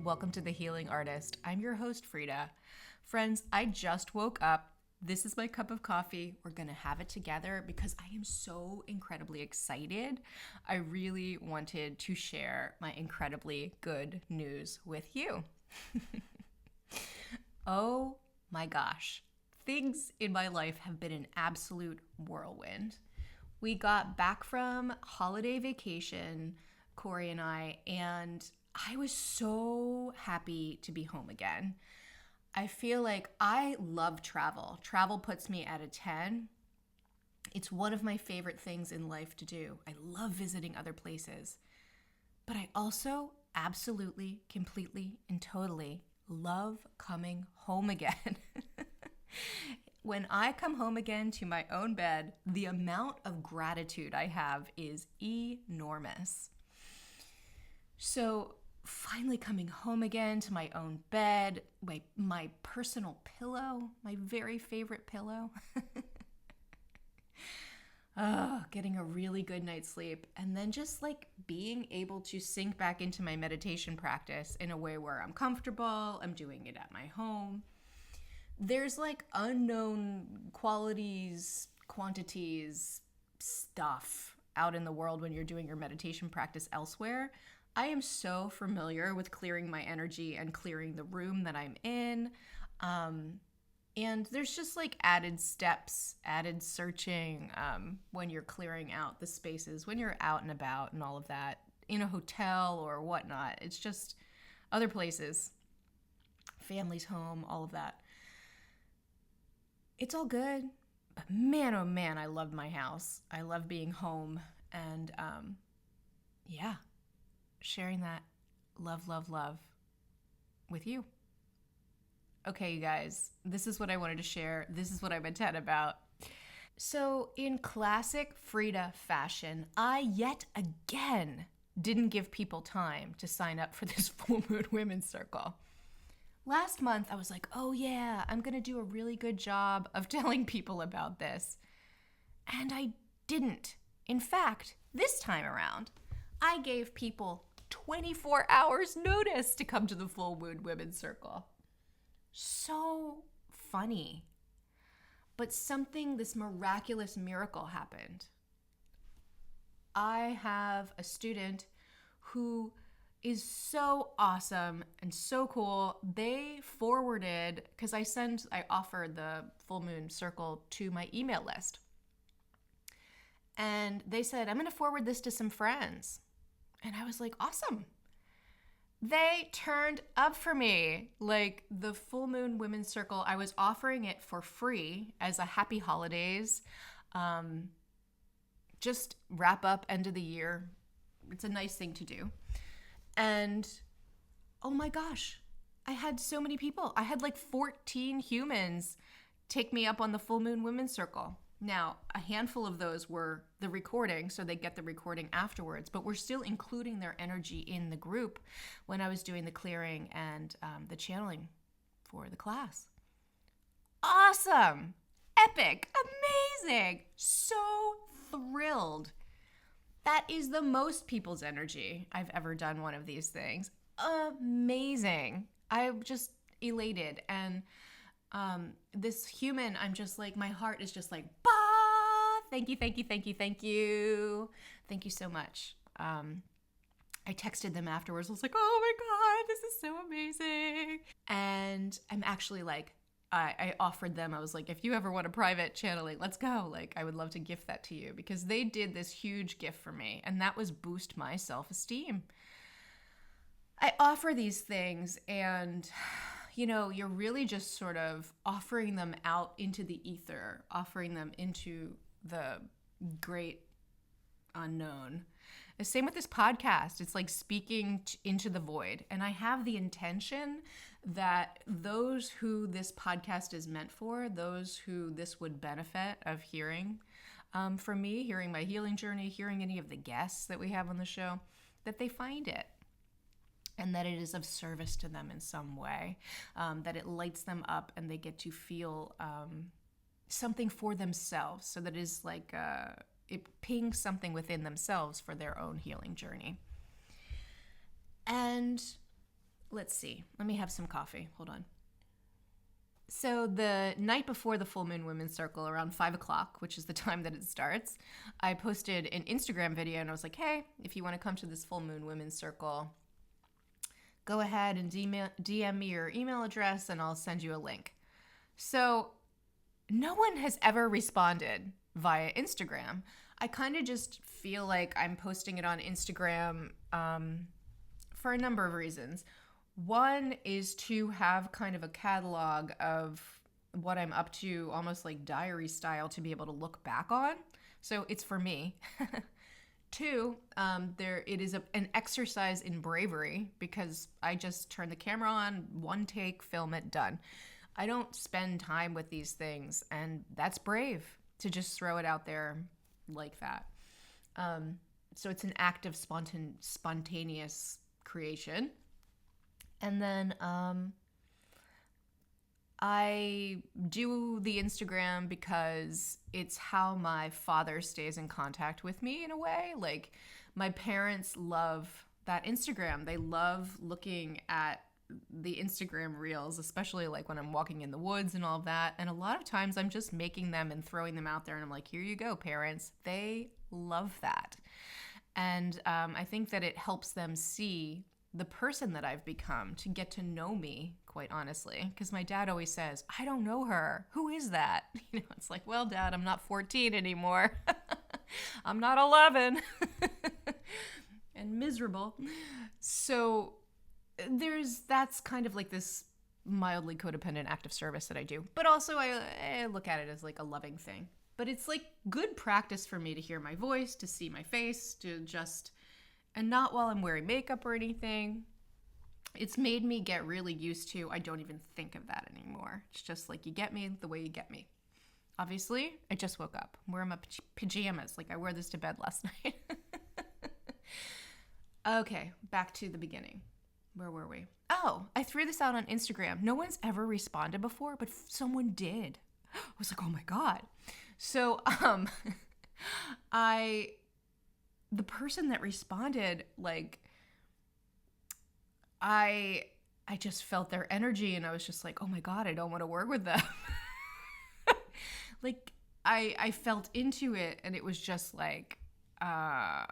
Welcome to The Healing Artist. I'm your host, Frida. Friends, I just woke up. This is my cup of coffee. We're going to have it together because I am so incredibly excited. I really wanted to share my incredibly good news with you. Oh my gosh. Things in my life have been an absolute whirlwind. We got back from holiday vacation, Corey and I was so happy to be home again. I feel like I love travel. Travel puts me at a 10. It's one of my favorite things in life to do. I love visiting other places. But I also absolutely, completely, and totally love coming home again. When I come home again to my own bed, the amount of gratitude I have is enormous. So finally coming home again to my own bed, my personal pillow, my very favorite pillow. Getting a really good night's sleep, and then just like being able to sink back into my meditation practice in a way where I'm comfortable, I'm doing it at my home. There's like unknown qualities, quantities, stuff out in the world when you're doing your meditation practice elsewhere. I am so familiar with clearing my energy and clearing the room that I'm in. And there's just like added steps, added searching when you're clearing out the spaces, when you're out and about and all of that, in a hotel or whatnot. It's just other places, family's home, all of that. It's all good, but man, oh man, I love my house. I love being home, and sharing that love with you. Okay, you guys, this is what I wanted to share. This is what I'm a 10 about. So in classic Frida fashion, I yet again didn't give people time to sign up for this Full Moon Women's Circle. Last month, I was like, oh yeah, I'm going to do a really good job of telling people about this. And I didn't. In fact, this time around, I gave people 24 hours notice to come to the Full Moon Women's Circle. So funny. But this miraculous miracle happened. I have a student who is so awesome and so cool. They forwarded, because I offer the Full Moon Circle to my email list. And they said, I'm going to forward this to some friends. And I was like, awesome. They turned up for me. Like the Full Moon Women's Circle, I was offering it for free as a happy holidays. Just wrap up end of the year. It's a nice thing to do. And oh my gosh, I had so many people. I had like 14 humans take me up on the Full Moon Women's Circle. Now, a handful of those were the recording, so they get the recording afterwards, but we're still including their energy in the group when I was doing the clearing and the channeling for the class. Awesome! Epic! Amazing! So thrilled. That is the most people's energy I've ever done one of these things. Amazing. I'm just elated. And this human, I'm just like, my heart is just like, bah! Thank you. Thank you so much. I texted them afterwards. I was like, oh my God, this is so amazing. And I'm actually like, I offered them, I was like, if you ever want a private channeling, let's go. Like, I would love to gift that to you, because they did this huge gift for me, and that was boost my self-esteem. I offer these things, and you're really just sort of offering them out into the ether, offering them into the great unknown. The same with this podcast. It's like speaking into the void. And I have the intention that those who this podcast is meant for, those who this would benefit of hearing from me, hearing my healing journey, hearing any of the guests that we have on the show, that they find it and that it is of service to them in some way, that it lights them up and they get to feel something for themselves, so that it is like it pings something within themselves for their own healing journey. And let's see, let me have some coffee. Hold on. So the night before the full moon women's circle, around 5 o'clock, which is the time that it starts, I posted an Instagram video and I was like, hey, if you want to come to this full moon women's circle, go ahead and DM me your email address and I'll send you a link. So no one has ever responded via Instagram. I kind of just feel like I'm posting it on Instagram for a number of reasons. One is to have kind of a catalog of what I'm up to, almost like diary style, to be able to look back on. So it's for me. Two, it is an exercise in bravery, because I just turn the camera on, one take, film it, done. I don't spend time with these things, and that's brave to just throw it out there like that. So it's an act of spontaneous creation. And then I do the Instagram because it's how my father stays in contact with me in a way. Like, my parents love that Instagram. They love looking at the Instagram reels, especially like when I'm walking in the woods and all of that. And a lot of times I'm just making them and throwing them out there, and I'm like, here you go, parents. They love that. And I think that it helps them see the person that I've become, to get to know me, quite honestly. Because my dad always says, I don't know her. Who is that? You know, it's like, well, Dad, I'm not 14 anymore. I'm not 11 and miserable. So that's kind of like this mildly codependent act of service that I do. But also I look at it as like a loving thing. But it's like good practice for me to hear my voice, to see my face, to just... And not while I'm wearing makeup or anything. It's made me get really used to, I don't even think of that anymore. It's just like, you get me the way you get me. Obviously, I just woke up. I'm wearing my pajamas. Like, I wore this to bed last night. Okay, back to the beginning. Where were we? Oh, I threw this out on Instagram. No one's ever responded before, but someone did. I was like, oh my God. So, the person that responded, like, I just felt their energy, and I was just like, oh my God, I don't want to work with them. Like, I felt into it, and it was just like, I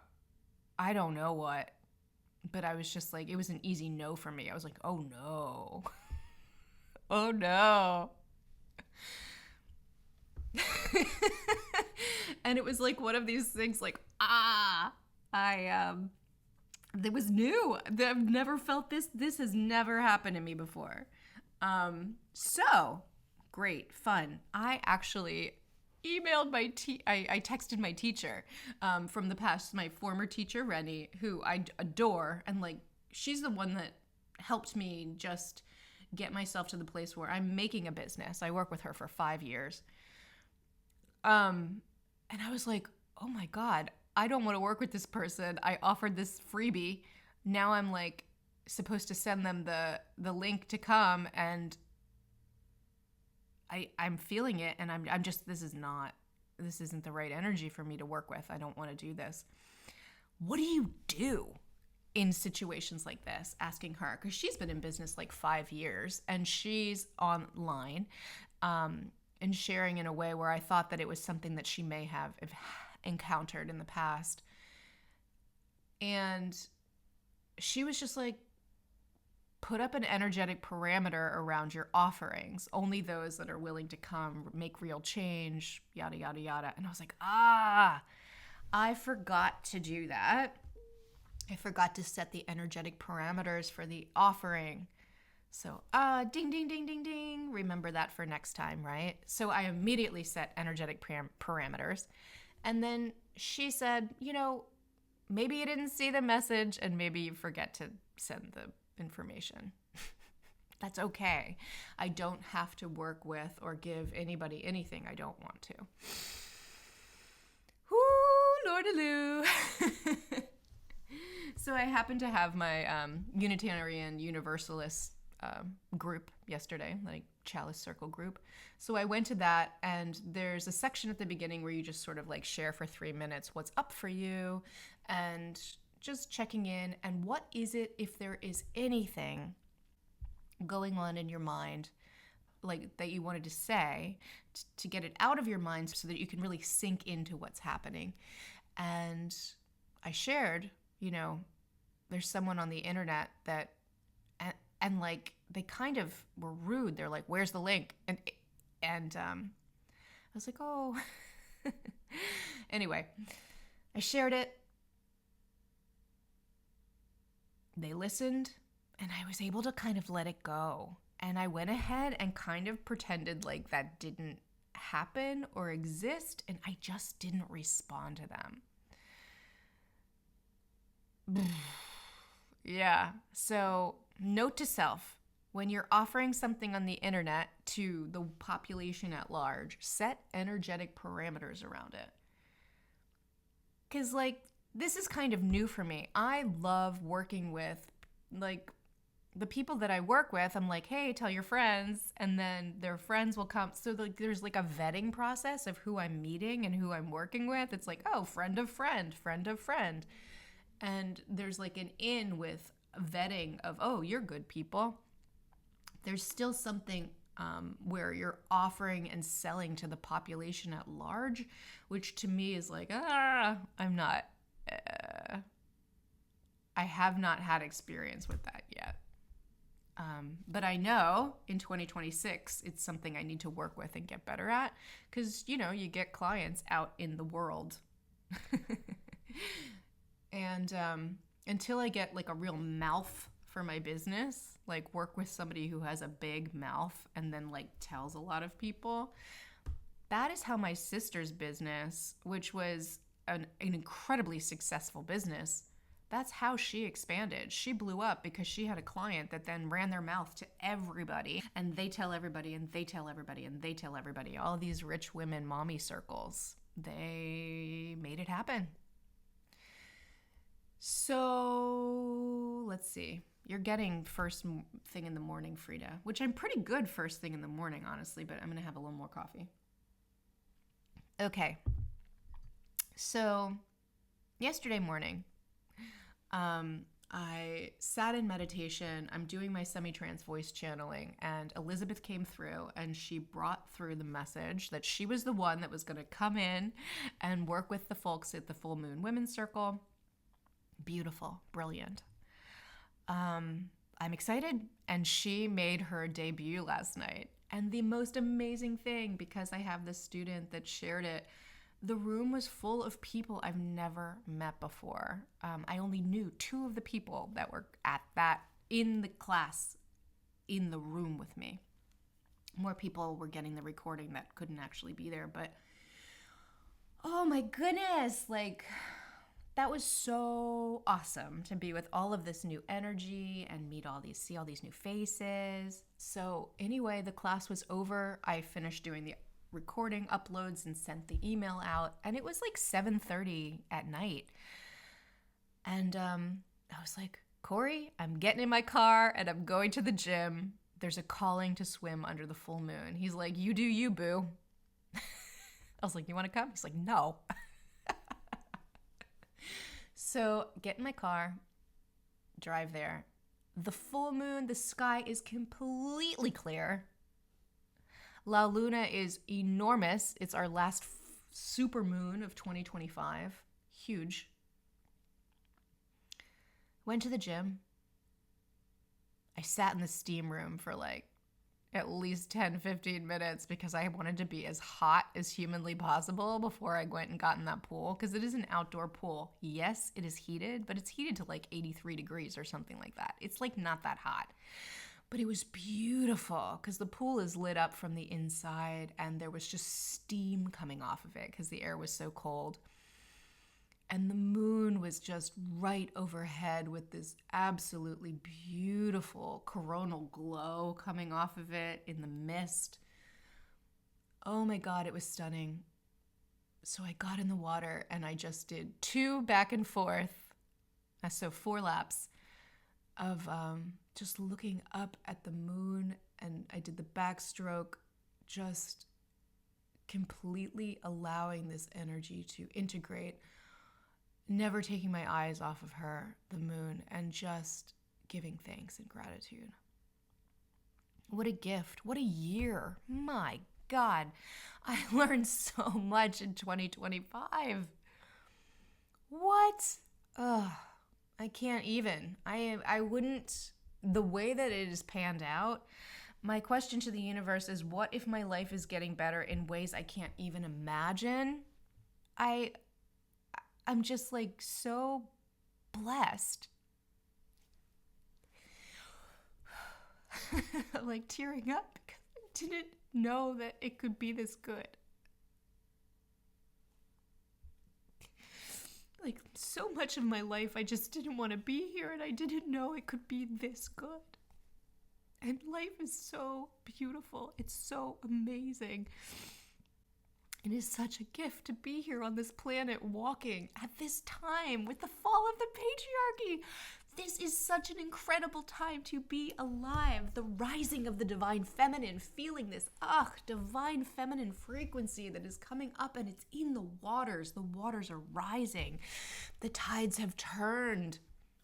don't know what, but I was just like, it was an easy no for me. I was like, oh no. Oh no. And it was like one of these things like, it was new. I've never felt this. This has never happened to me before. So great, fun. I actually emailed I texted my teacher from the past, my former teacher, Rennie, who I adore. And like, she's the one that helped me just get myself to the place where I'm making a business. I work with her for 5 years. And I was like, oh my God, I don't want to work with this person. I offered this freebie. Now I'm like supposed to send them the link to come, and I'm feeling it, and I'm just, this isn't the right energy for me to work with. I don't want to do this. What do you do in situations like this? Asking her, because she's been in business like 5 years, and she's online, and sharing in a way where I thought that it was something that she may have encountered in the past. And she was just like, put up an energetic parameter around your offerings. Only those that are willing to come, make real change, yada, yada, yada. And I was like, I forgot to do that. I forgot to set the energetic parameters for the offering. So, ding, ding, ding, ding, ding. Remember that for next time, right? So I immediately set energetic parameters. And then she said, you know, maybe you didn't see the message, and maybe you forget to send the information. That's okay. I don't have to work with or give anybody anything I don't want to. Whoo, Lord-a-loo. So I happened to have my Unitarian Universalist group yesterday, like Chalice Circle group. So I went to that, and there's a section at the beginning where you just sort of like share for 3 minutes what's up for you and just checking in. And what is it, if there is anything going on in your mind, like that you wanted to say, to get it out of your mind so that you can really sink into what's happening. And I shared, there's someone on the internet that, and like, they kind of were rude. They're like, "Where's the link?" And I was like, "Oh." Anyway, I shared it. They listened, and I was able to kind of let it go. And I went ahead and kind of pretended like that didn't happen or exist, and I just didn't respond to them. Yeah. So, note to self, when you're offering something on the internet to the population at large, set energetic parameters around it. Because, like, this is kind of new for me. I love working with, like, the people that I work with. I'm like, "Hey, tell your friends," and then their friends will come. So like, there's like a vetting process of who I'm meeting and who I'm working with. It's like, oh, friend of friend, friend of friend. And there's like an in with vetting of, oh, you're good people. There's still something where you're offering and selling to the population at large, which to me is like, I'm not, I have not had experience with that yet. But I know in 2026, it's something I need to work with and get better at, because, you get clients out in the world. And until I get like a real mouth for my business, like work with somebody who has a big mouth and then like tells a lot of people, that is how my sister's business, which was an incredibly successful business, that's how she expanded. She blew up because she had a client that then ran their mouth to everybody, and they tell everybody, and they tell everybody, and they tell everybody. All these rich women mommy circles, they made it happen. So let's see. You're getting first thing in the morning, Frida, which I'm pretty good first thing in the morning, honestly, but I'm going to have a little more coffee. Okay. So yesterday morning, I sat in meditation. I'm doing my semi-trance voice channeling, and Elizabeth came through, and she brought through the message that she was the one that was going to come in and work with the folks at the Full Moon Women's Circle. Beautiful, brilliant. I'm excited, and she made her debut last night. And the most amazing thing, because I have this student that shared it, the room was full of people I've never met before. I only knew 2 of the people that were in the class, in the room with me. More people were getting the recording that couldn't actually be there, but oh my goodness, like, that was so awesome to be with all of this new energy and see all these new faces. So anyway, the class was over. I finished doing the recording uploads and sent the email out, and it was like 7:30 at night. And I was like, "Corey, I'm getting in my car and I'm going to the gym. There's a calling to swim under the full moon." He's like, "You do you, boo." I was like, "You want to come?" He's like, "No." So get in my car, drive there. The full moon, the sky is completely clear. La Luna is enormous. It's our last super moon of 2025. Huge. Went to the gym. I sat in the steam room for like at least 10-15 minutes because I wanted to be as hot as humanly possible before I went and got in that pool, because it is an outdoor pool. Yes, it is heated, but it's heated to like 83 degrees or something like that. It's like not that hot. But it was beautiful because the pool is lit up from the inside, and there was just steam coming off of it because the air was so cold. And the moon was just right overhead with this absolutely beautiful coronal glow coming off of it in the mist. Oh my God, it was stunning. So I got in the water and I just did 2 back and forth. So 4 laps of just looking up at the moon, and I did the backstroke, just completely allowing this energy to integrate, never taking my eyes off of her, the moon, and just giving thanks and gratitude. What a gift. What a year. My God. I learned so much in 2025. What? Ugh. I can't even. I wouldn't. The way that it is panned out, my question to the universe is, what if my life is getting better in ways I can't even imagine? I'm just like so blessed. I'm like tearing up because I didn't know that it could be this good. Like, so much of my life I just didn't want to be here, and I didn't know it could be this good. And life is so beautiful. It's so amazing. It is such a gift to be here on this planet walking at this time with the fall of the patriarchy. This is such an incredible time to be alive. The rising of the divine feminine, feeling this, divine feminine frequency that is coming up, and it's in the waters. The waters are rising. The tides have turned.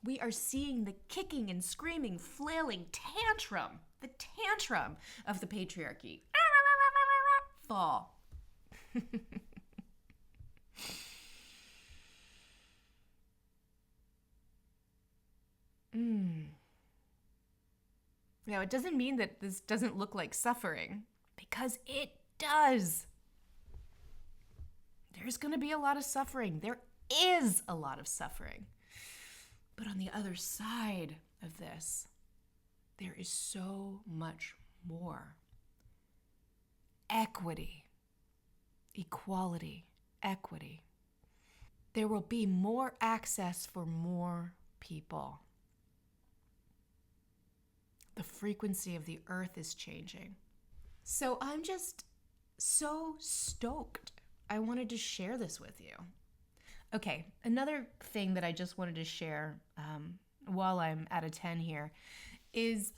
We are seeing the kicking and screaming, flailing tantrum, the tantrum of the patriarchy. Fall. Now, it doesn't mean that this doesn't look like suffering, because it does. There's going to be a lot of suffering. There is a lot of suffering. But on the other side of this, there is so much more. Equity, equality, equity. There will be more access for more people. The frequency of the earth is changing. So I'm just so stoked. I wanted to share this with you. Okay, another thing that I just wanted to share while I'm at a 10 here is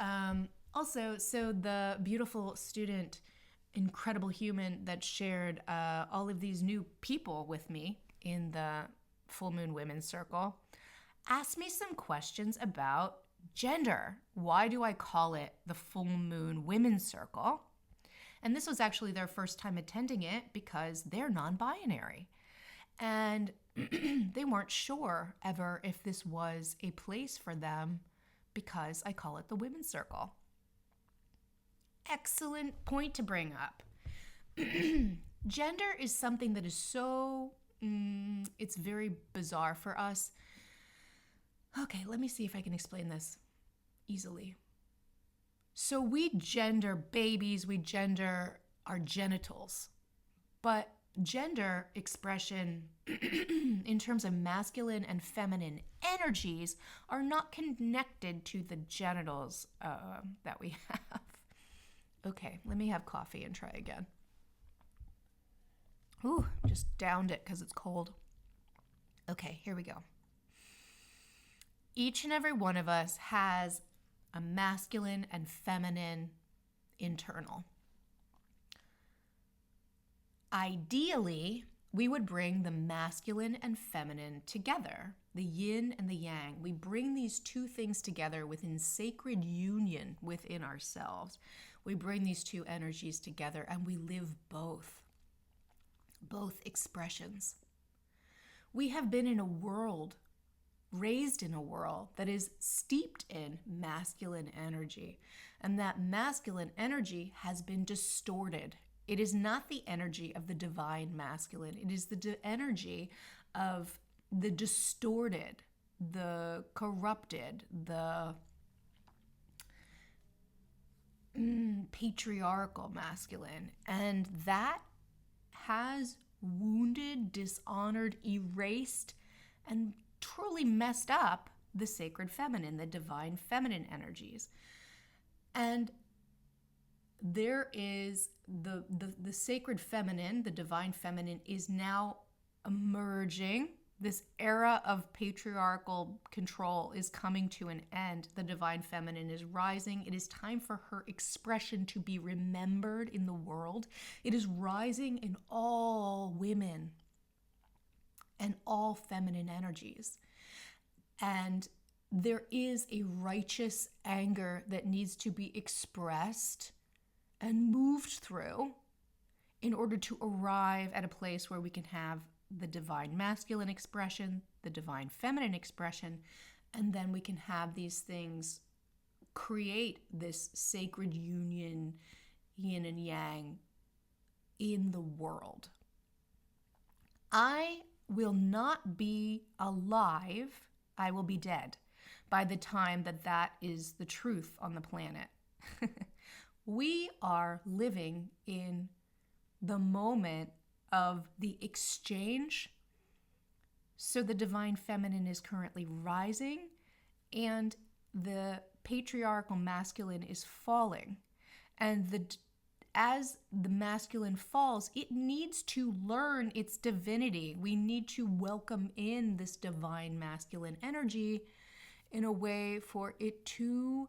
also, so the beautiful student, incredible human that shared all of these new people with me in the Full Moon Women's Circle asked me some questions about gender. Why do I call it the Full Moon Women's Circle? And this was actually their first time attending it because they're non-binary. And they weren't sure ever if this was a place for them because I call it the Women's Circle. Excellent point to bring up. Gender is something that is so, it's very bizarre for us. Okay, let me see if I can explain this easily. So we gender babies, we gender our genitals, but gender expression in terms of masculine and feminine energies are not connected to the genitals that we have. Okay, let me have coffee and try again. Ooh, just downed it because it's cold. Okay, here we go. Each and every one of us has a masculine and feminine internal. Ideally, we would bring the masculine and feminine together, the yin and the yang. We bring these two things together within sacred union within ourselves. We bring these two energies together and we live both expressions. We have been in a world, raised in a world that is steeped in masculine energy, and that masculine energy has been distorted. It is not the energy of the divine masculine. It is the energy of the distorted, the corrupted, the patriarchal masculine. And that has wounded, dishonored, erased, and truly messed up the sacred feminine, the divine feminine energies. And there is the sacred feminine, the divine feminine is now emerging This era of patriarchal control is coming to an end. The divine feminine is rising. It is time for her expression to be remembered in the world. It is rising in all women and all feminine energies. And there is a righteous anger that needs to be expressed and moved through in order to arrive at a place where we can have the divine masculine expression, the divine feminine expression, and then we can have these things create this sacred union, yin and yang, in the world. I will not be alive, I will be dead by the time that that is the truth on the planet. We are living in the moment of the exchange. So the divine feminine is currently rising and the patriarchal masculine is falling. And as the masculine falls, it needs to learn its divinity. We need to welcome in this divine masculine energy in a way for it to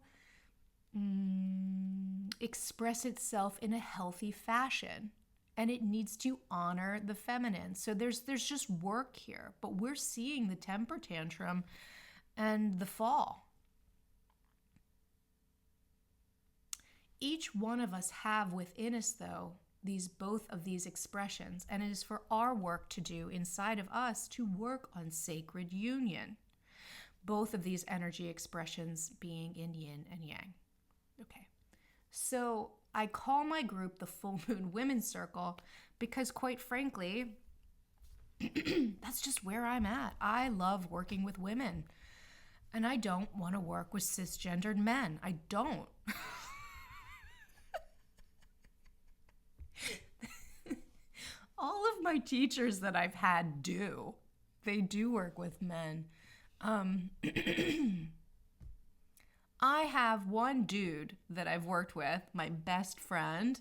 express itself in a healthy fashion. And it needs to honor the feminine. So there's just work here, but we're seeing the temper tantrum and the fall. Each one of us have within us, though, both of these expressions, and it is for our work to do inside of us to work on sacred union. Both of these energy expressions being in yin and yang. Okay, so I call my group the Full Moon Women's Circle because, quite frankly, that's just where I'm at. I love working with women, and I don't want to work with cisgendered men. I don't. All of my teachers that I've had do. They do work with men. I have one dude that I've worked with, my best friend.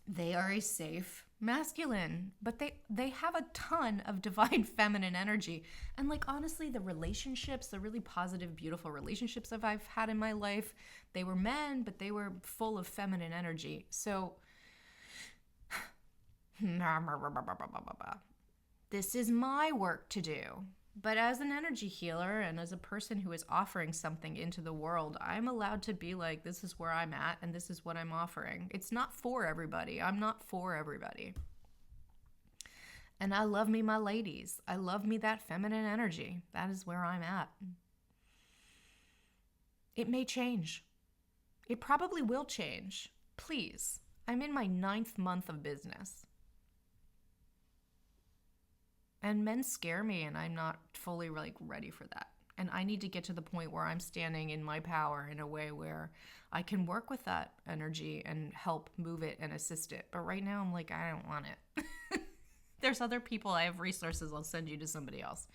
They are a safe masculine, but they have a ton of divine feminine energy. And like, honestly, the relationships, the really positive, beautiful relationships that I've had in my life, they were men, but they were full of feminine energy. So this is my work to do. But as an energy healer and as a person who is offering something into the world, I'm allowed to be like, this is where I'm at and this is what I'm offering. It's not for everybody. I'm not for everybody. And I love me my ladies. I love me that feminine energy. That is where I'm at. It may change. It probably will change. Please. I'm in my 9th month of business. And men scare me, and I'm not fully ready for that. And I need to get to the point where I'm standing in my power in a way where I can work with that energy and help move it and assist it. But right now I'm like, I don't want it. There's other people, I have resources, I'll send you to somebody else.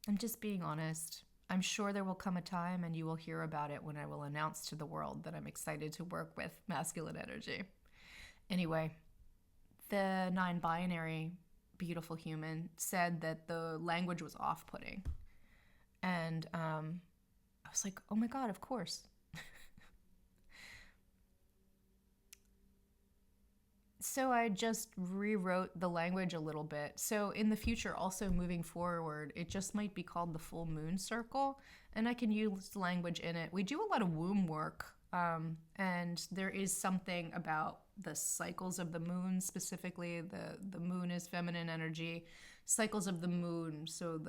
I'm just being honest. I'm sure there will come a time and you will hear about it when I will announce to the world that I'm excited to work with masculine energy. Anyway, the non-binary beautiful human said that the language was off-putting. And I was like, oh my God, of course. So I just rewrote the language a little bit. So in the future, also moving forward, it just might be called the Full Moon Circle, and I can use language in it. We do a lot of womb work, and there is something about the cycles of the moon, specifically the moon is feminine energy, cycles of the moon. So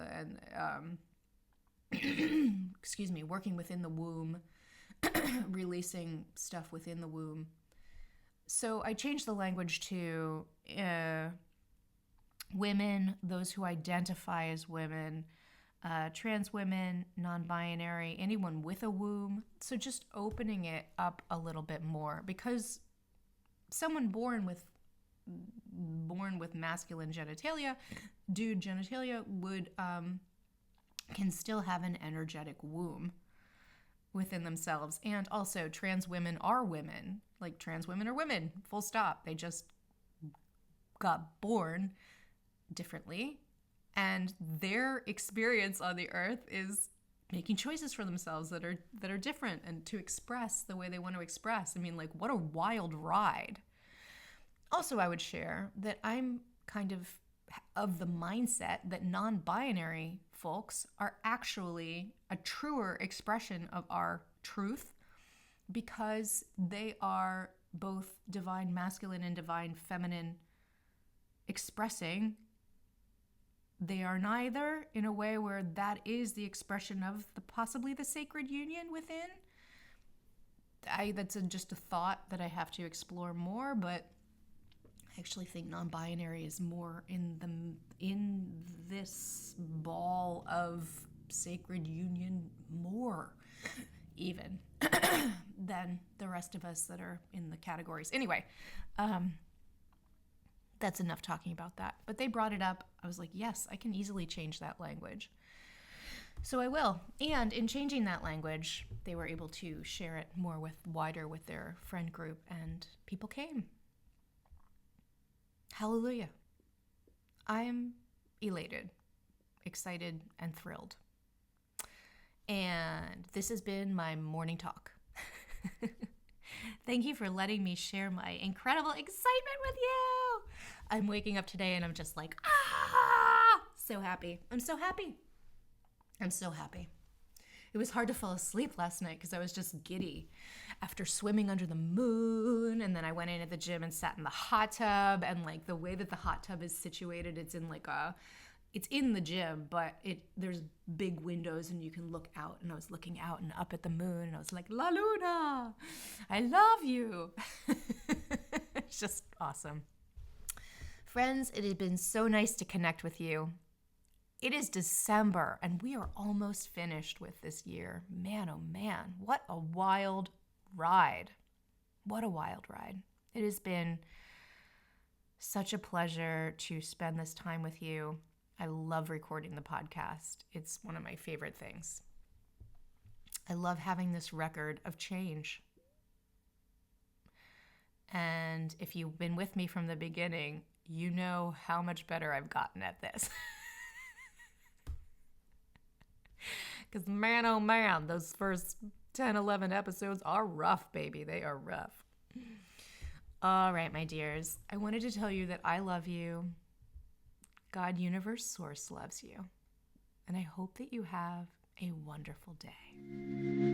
excuse me, working within the womb, releasing stuff within the womb. So I changed the language to women, those who identify as women, trans women, non-binary, anyone with a womb. So just opening it up a little bit more, because someone born with masculine genitalia, dude genitalia, would can still have an energetic womb, within themselves. And also, trans women are women. Like, trans women are women, full stop. They just got born differently. And their experience on the earth is making choices for themselves that are different and to express the way they want to express. I mean, like, what a wild ride. Also, I would share that I'm kind of the mindset that non-binary folks are actually a truer expression of our truth because they are both divine masculine and divine feminine expressing. They are neither in a way where that is the expression of possibly the sacred union within. That's just a thought that I have to explore more, but I actually think non-binary is more in this ball of sacred union more even than the rest of us that are in the categories. Anyway, that's enough talking about that. But they brought it up. I was like, yes, I can easily change that language. So I will. And in changing that language, they were able to share it more wider with their friend group, and people came. Hallelujah. I am elated, excited, and thrilled. And this has been my morning talk. Thank you for letting me share my incredible excitement with you. I'm waking up today and I'm just like, so happy. I'm so happy. I'm so happy. It was hard to fall asleep last night because I was just giddy after swimming under the moon. And then I went into the gym and sat in the hot tub. And like the way that the hot tub is situated, it's in the gym, but there's big windows and you can look out. And I was looking out and up at the moon and I was like, La Luna, I love you. It's just awesome. Friends, it has been so nice to connect with you. It is December and we are almost finished with this year. Man, oh man, what a wild ride. What a wild ride. It has been such a pleasure to spend this time with you. I love recording the podcast. It's one of my favorite things. I love having this record of change. And if you've been with me from the beginning, you know how much better I've gotten at this. Because man, oh man, those first 10, 11 episodes are rough, baby. They are rough. All right, my dears. I wanted to tell you that I love you. God, universe, source loves you. And I hope that you have a wonderful day.